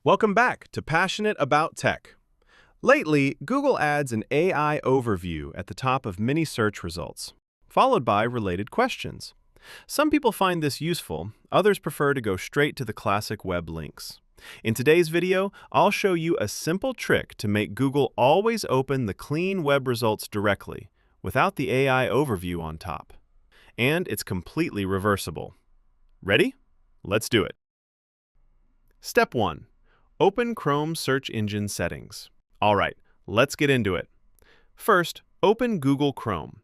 Welcome back to Passionate About Tech. Lately, Google adds an AI overview at the top of many search results, followed by related questions. Some people find this useful, others prefer to go straight to the classic web links. In today's video, I'll show you a simple trick to make Google always open the clean web results directly, without the AI overview on top. And it's completely reversible. Ready? Let's do it. Step 1. Open Chrome search engine settings. All right, let's get into it. First, open Google Chrome.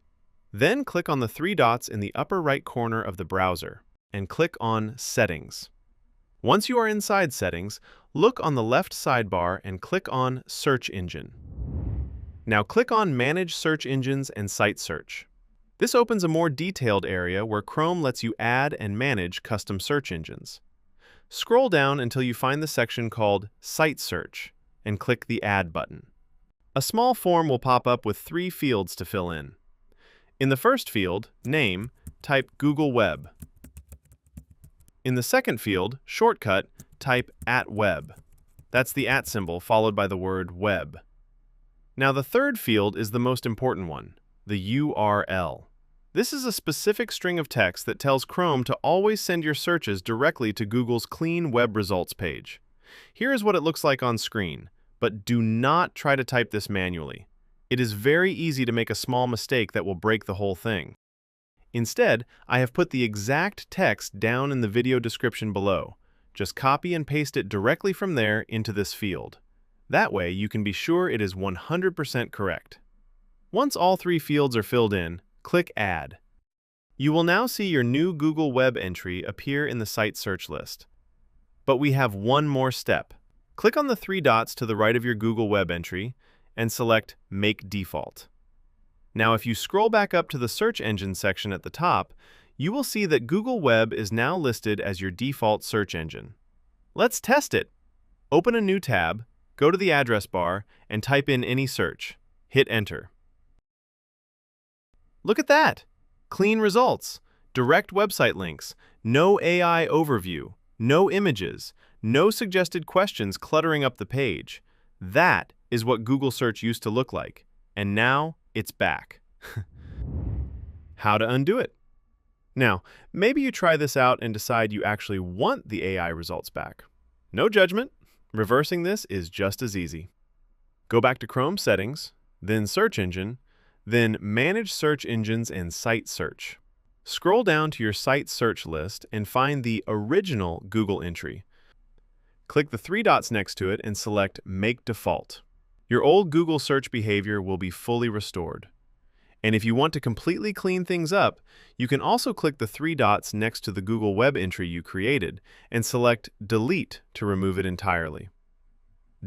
Then click on the three dots in the upper right corner of the browser and click on Settings. Once you are inside Settings, look on the left sidebar and click on Search Engine. Now click on Manage Search Engines and Site Search. This opens a more detailed area where Chrome lets you add and manage custom search engines. Scroll down until you find the section called Site Search and click the Add button. A small form will pop up with 3 fields to fill in. In the first field, Name, type Google Web. In the second field, Shortcut, type @web. That's the @ symbol followed by the word web. Now the third field is the most important one, the URL. This is a specific string of text that tells Chrome to always send your searches directly to Google's clean web results page. Here is what it looks like on screen, but do not try to type this manually. It is very easy to make a small mistake that will break the whole thing. Instead, I have put the exact text down in the video description below. Just copy and paste it directly from there into this field. That way, you can be sure it is 100% correct. Once all 3 fields are filled in, click Add. You will now see your new Google Web entry appear in the site search list. But we have one more step. Click on the 3 dots to the right of your Google Web entry and select Make Default. Now, if you scroll back up to the search engine section at the top, you will see that Google Web is now listed as your default search engine. Let's test it. Open a new tab, go to the address bar, and type in any search. Hit Enter. Look at that! Clean results, direct website links, no AI overview, no images, no suggested questions cluttering up the page. That is what Google Search used to look like, and now it's back. How to undo it? Now, maybe you try this out and decide you actually want the AI results back. No judgment. Reversing this is just as easy. Go back to Chrome Settings, then Search Engine, then Manage Search Engines and Site Search. Scroll down to your site search list and find the original Google entry. Click the 3 dots next to it and select Make Default. Your old Google search behavior will be fully restored. And if you want to completely clean things up, you can also click the 3 dots next to the Google Web entry you created and select Delete to remove it entirely.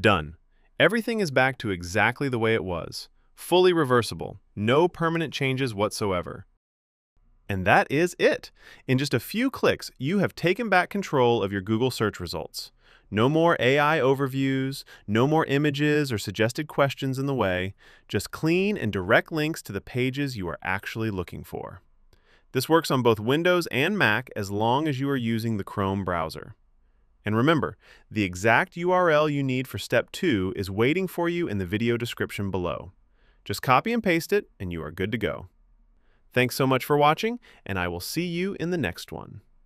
Done. Everything is back to exactly the way it was. Fully reversible, no permanent changes whatsoever. And that is it. In just a few clicks, you have taken back control of your Google search results. No more AI overviews, no more images or suggested questions in the way, just clean and direct links to the pages you are actually looking for. This works on both Windows and Mac as long as you are using the Chrome browser. And remember, the exact URL you need for Step 2 is waiting for you in the video description below. Just copy and paste it, and you are good to go. Thanks so much for watching, and I will see you in the next one.